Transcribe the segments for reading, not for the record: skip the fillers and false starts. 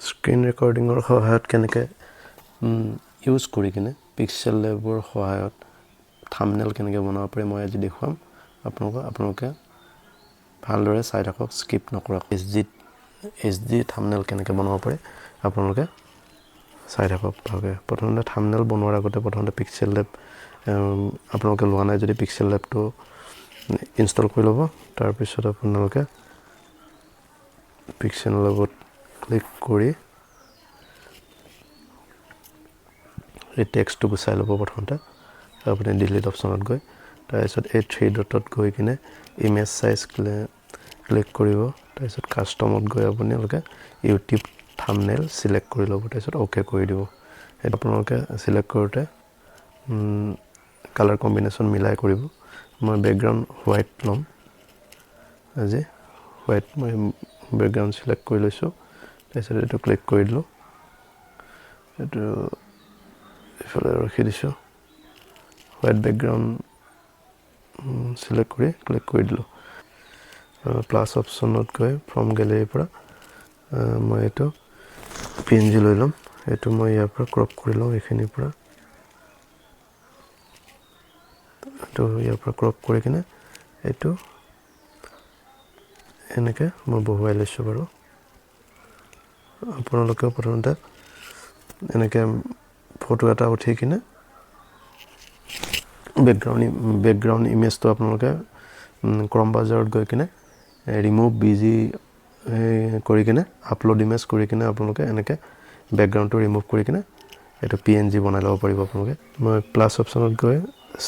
screen ৰেকৰ্ডিঙৰ সহায়ত কেনেকৈ use কৰি কিনে পিক্সেল লেবৰ সহায়ত থাম্বনেল কেনেকৈ বনাব পাৰি মই আজি দেখুৱাম আপোনালোকে ভালদৰে চাই থাকক স্কিপ নকৰাকৈ HD থাম্বনেল কেনেকৈ বনাব পাৰি আপোনালোকে চাই থাকক ভালকৈ প্ৰথমতে থাম্বনেল বনোৱাৰ আগতে প্ৰথমতে পিক্সেল লেব আপোনালোকে লোৱা নাই যদি পিক্সেল লেবটো ইনষ্টল কৰি ল'ব তাৰপিছত আপোনালোকে পিক্সেল লেবত ক্লিক কৰি এই টেক্সটটো গুচাই ল'ব প্ৰথমতে আপুনি ডিলিট অপশ্যনত গৈ তাৰপিছত এই 3 ডটত গৈ কিনে ইমেজ সাইজ ক্লিক কৰিব তাৰপিছত কাষ্টমত গৈ আপোনালোকে ইউটিউব থাম্বনেল সিলেক্ট কৰি ল'ব তাৰপিছত ওকে কৰি দিব এটা আপোনালোকে সিলেক্ট কৰোতে কালাৰ কম্বিনেশ্যন মিলাই কৰিব মই বেকগ্ৰাউণ্ড হোৱাইট ল'ম আজি হোৱাইট মই বেকগ্ৰাউণ্ড সিলেক্ট কৰি লৈছোঁ তাৰপিছত এইটো ক্লিক কৰি দিলোঁ এইটো ইফালে ৰখি দিছোঁ হোৱাইট বেকগ্ৰাউণ্ড সিলেক্ট কৰি ক্লিক কৰি দিলোঁ প্লাছ অপশ্যনত গৈ ফ্ৰম গেলেৰীৰ পৰা মই এইটো PNG লৈ ল'ম এইটো মই ইয়াৰ পৰা ক্ৰপ কৰি লওঁ এইখিনিৰ পৰা এইটো ইয়াৰ পৰা ক্ৰপ কৰি কিনে এইটো এনেকৈ মই বহুৱাই লৈছোঁ বাৰু আপোনালোকেও প্ৰথমতে এনেকৈ ফটো এটা উঠি কিনে বেকগ্ৰাউণ্ড ইমেজটো আপোনালোকে ক্ৰম বাজাৰত গৈ কিনে ৰিমুভ বিজি কৰি কিনে আপলোড ইমেজ কৰি কিনে আপোনালোকে এনেকৈ বেকগ্ৰাউণ্ডটো ৰিমুভ কৰি কিনে এইটো PNG বনাই ল'ব পাৰিব আপোনালোকে মই প্লাছ অপশ্যনত গৈ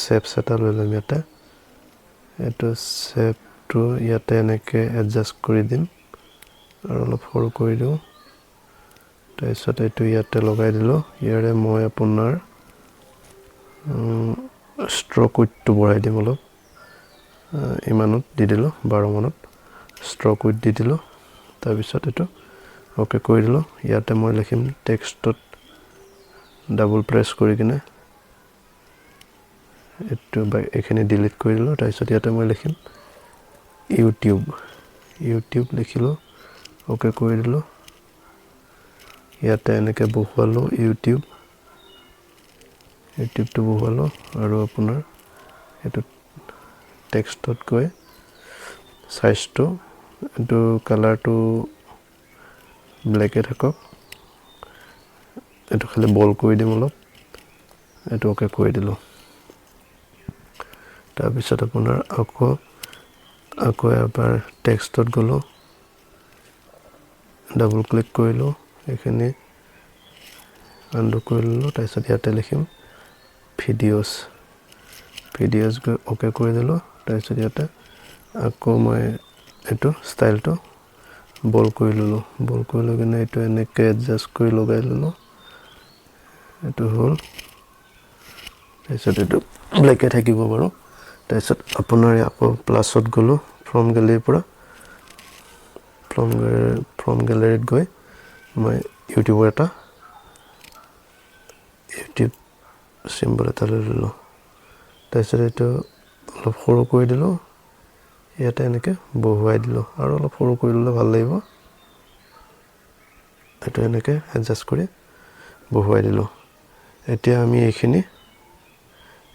শ্বেপছ এটা লৈ ল'ম ইয়াতে এইটো শ্বেপটো ইয়াতে এনেকৈ এডজাষ্ট কৰি দিম আৰু অলপ সৰু কৰি দিওঁ তাৰপিছত এইটো ইয়াতে লগাই দিলোঁ ইয়াৰে মই আপোনাৰ ষ্ট্ৰক উইডটো বঢ়াই দিম অলপ ইমানত দি দিলোঁ 12 মানত ষ্ট্ৰক উইড দি দিলোঁ তাৰপিছত এইটো ওকে কৰি দিলোঁ ইয়াতে মই লিখিম টেক্সটত ডাবল প্ৰেছ কৰি কিনে এইটো এইখিনি ডিলিট কৰি দিলোঁ তাৰপিছত ইয়াতে মই লিখিম ইউটিউব লিখিলোঁ ওকে কৰি দিলোঁ ইয়াতে এনেকৈ বহুৱালোঁ ইউটিউবটো বহুৱালোঁ আৰু আপোনাৰ এইটো টেক্সটত গৈ সাইজটো এইটো কালাৰটো ব্লেকে থাকক এইটো খালি বল কৰি দিম অলপ এইটো ওকে কৰি দিলোঁ তাৰপিছত আপোনাৰ আকৌ এবাৰ টেক্সটত গ'লোঁ ডাবল ক্লিক কৰিলোঁ এইখিনি আনডু কৰি ল'লোঁ তাৰপিছত ইয়াতে লিখিম ভিডিঅ'ছ গৈ ওকে কৰি দিলোঁ তাৰপিছত ইয়াতে আকৌ মই এইটো ষ্টাইলটো বল কৰি ল'লোঁ বল কৰি লৈ কিনে এইটো এনেকৈ এডজাষ্ট কৰি লগাই ল'লোঁ এইটো হ'ল তাৰপিছত এইটো ব্লেকে থাকিব বাৰু তাৰপিছত আপোনাৰ আকৌ প্লাছত গ'লোঁ ফ্ৰম গেলেৰীৰ পৰা ফ্ৰম গেলেৰীত গৈ মই ইউটিউবৰ এটা ইউটিউব চিম্বল এটা লৈ ল'লোঁ তাৰপিছত এইটো অলপ সৰু কৰি দিলোঁ ইয়াতে এনেকৈ বহুৱাই দিলোঁ আৰু অলপ সৰু কৰি ল'লে ভাল লাগিব এইটো এনেকৈ এডজাষ্ট কৰি বহুৱাই দিলোঁ এতিয়া আমি এইখিনি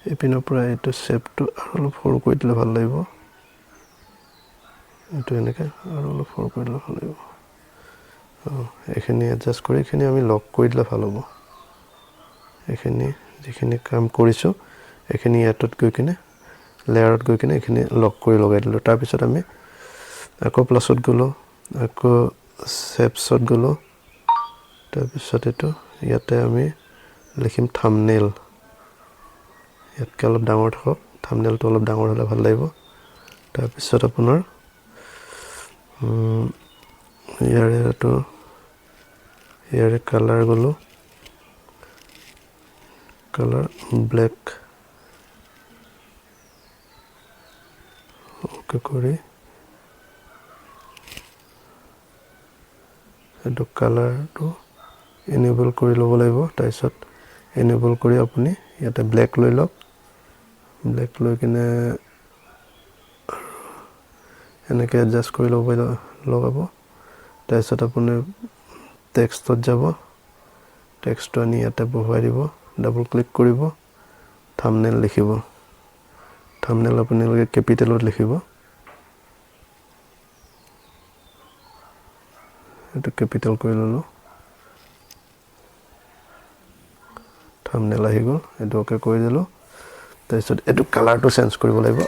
এইপিনৰ পৰা এইটো শ্বেপটো আৰু অলপ সৰু কৰি দিলে ভাল লাগিব এইটো এনেকৈ আৰু অলপ সৰু কৰি দিলে ভাল লাগিব এইখিনি এডজাষ্ট কৰি এইখিনি আমি লক কৰি দিলে ভাল হ'ব এইখিনি যিখিনি কাম কৰিছোঁ এইখিনি ইয়াতত গৈ কিনে লেয়াৰত গৈ কিনে এইখিনি লক কৰি লগাই দিলোঁ তাৰপিছত আমি আকৌ প্লাছত গ'লোঁ আকৌ শ্বেপছত গ'লোঁ তাৰপিছত এইটো ইয়াতে আমি লিখিম থাম্বনেল ইয়াতকৈ অলপ ডাঙৰ থাকক থাম্বনেলটো অলপ ডাঙৰ হ'লে ভাল লাগিব তাৰপিছত আপোনাৰ ইয়াৰে কালাৰ গ'লোঁ কালাৰ ব্লেক ওকে কৰি এইটো কালাৰটো এনেবল কৰি ল'ব লাগিব তাৰপিছত এনেবল কৰি আপুনি ইয়াতে ব্লেক লৈ লওক ব্লেক লৈ কিনে এনেকৈ এডজাষ্ট কৰি লগাব তাৰপিছত আপুনি টেক্সটত যাব টেক্সটটো আনি ইয়াতে বহুৱাই দিব ডাবল ক্লিক কৰিব থাম্বনেল লিখিব থাম্বনেল আপোনালোকে কেপিটেলত লিখিব এটো কেপিটেল কৰি ললো থাম্বনেল আহি গ'ল এটো ওকে কৰি দিলো তাৰপিছত এটো কালাৰটো চেঞ্জ কৰিব লাগিব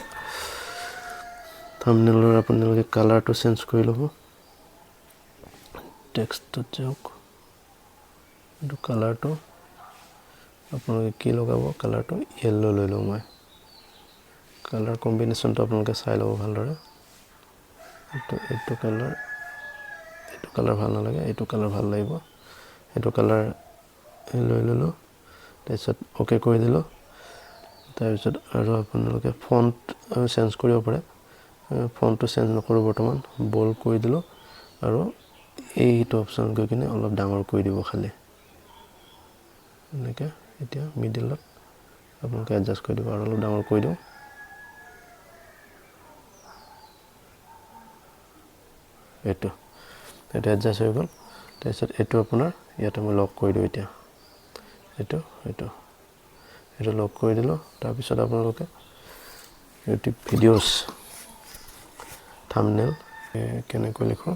থাম্বনেলৰ আপোনালোকে কালাৰটো চেঞ্জ কৰি ল'ব টেক্সটত যাওক এটো কালাৰটো আপোনালোকে কি লগাব কালাৰটো ইয়েলো লৈ লওঁ মই কালাৰ কম্বিনেশ্যনটো আপোনালোকে চাই ল'ব ভালদৰে এইটো কালাৰ ভাল নালাগে এইটো কালাৰ ভাল লাগিব এইটো কালাৰ লৈ ললো তাৰপিছত ওকে কৰি দিলো তাৰপিছত আৰু আপোনালোকে ফন্ট চেঞ্জ কৰিব পাৰে ফন্টটো চেঞ্জ নকৰো বৰ্তমান বোল্ড কৰি দিলো আৰু এইটো অপচন গৈ কিনে অলপ ডাঙৰ কৰি দিব খালি এনেকে এতিয়া মিডলত আপোনালোকে এডজাষ্ট কৰি দিব আৰু অলপ ডাঙৰ কৰি দিও এটা এডজাষ্ট হৈ গ'ল তাৰপিছত এটো আপোনাৰ ইয়াতে মই লক কৰি দিও এতিয়া এটো লক কৰি দিলো তাৰপিছত আপোনালোকে YouTube ভিডিওছ থাম্বনেল কেনেকৈ লিখো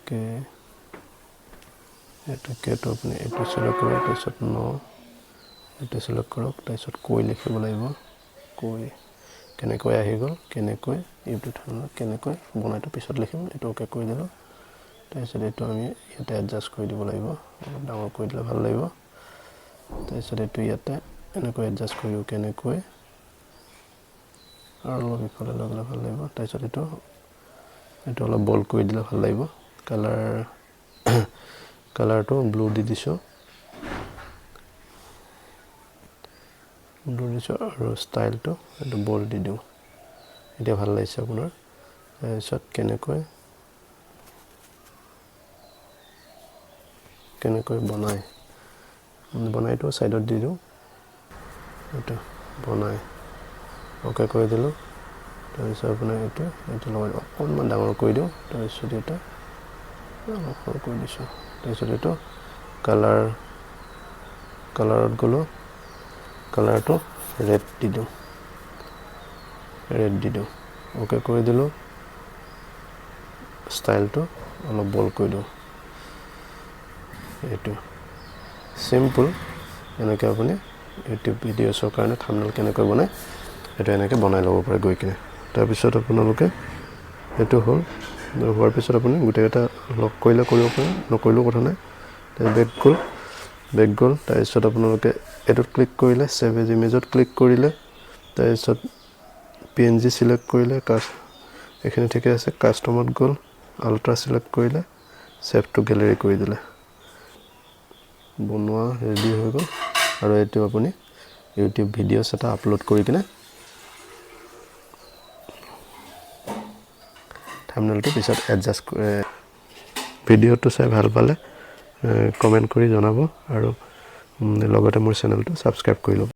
কে এটো আপুনি এটো সিলেক্ট কৰক তাৰপিছত এটো সিলেক্ট কৰক তাৰপিছত কৈ লিখিব লাগিব কৈ কেনেকৈ আহি গ'ল কেনেকৈ YouTube থাম্বনেল কেনেকৈ বনাইটো পিছত লিখিম এটো ওকে কৰি দিলো তাৰপিছত এটো আমি ইয়াতে এডজাষ্ট কৰি দিব লাগিব অলপ ডাঙৰ কৰি দিলে ভাল লাগিব তাৰপিছত এটো ইয়াতে এনেকৈ এডজাষ্ট কৰি কেনেকৈ আৰু অলপ ইফালে লগালে ভাল লাগিব তাৰপিছত এটো অলপ বোল্ড কৰি দিলে ভাল লাগিব কালাৰটো ব্লু দি দিছো আৰু ষ্টাইলটো এটো বোল্ড দি দিও এতিয়া ভাল লাগিছে আপোনাৰ তাৰপিছত কেনেকৈ বনাইটো সাইডত দি দিও এটা বনাই ওকে কৰি দিলো তাৰপিছত আপোনাৰ এটো লগত অকণমান ডাঙৰ কৰি দিও তাৰপিছত এটা অলপ সৰু কৰি দিছো তাৰপিছত এটো কালাৰত গলো কালাৰটো ৰেড দি দিও ওকে কৰি দিলো ষ্টাইলটো অলপ বোল্ড কৰি দিও এটো সিম্পল এনেকৈ আপুনি YouTube ভিডিওছৰ কাৰণে থাম্বনেল কেনেকৈ বনায় এটো এনেকৈ বনাই ল'ব পাৰে গৈ কিনে তাৰপিছত আপোনালোকে এটো হ'ল হোৱাৰ পিছত আপুনি গোটেইটা লক কৰিলে কৰিব পাৰে নকৰিলেও কথা নাই বেক গ'ল তাৰপিছত আপোনালোকে এটোত ক্লিক কৰিলে সেভ এজ ইমেজত ক্লিক কৰিলে তাৰপিছত PNG সিলেক্ট কৰিলে এখানে ঠিকে আছে কাস্টমত গ'ল আল্ট্ৰা সিলেক্ট কৰিলে সেভ টু গ্যালাৰি কৰি দিলে বনোৱা ৰেডি হৈ গ'ল আৰু এটো আপুনি YouTube ভিডিওছ এটা আপলোড কৰি কিনে থাম্বনেলটো পিছত এডজাষ্ট ভিডিওটো চাই ভাল পালে কমেন্ট কৰি জনাব আৰু লগতে মোৰ চেনেলটো সাবস্ক্ৰাইব কৰি ল'ব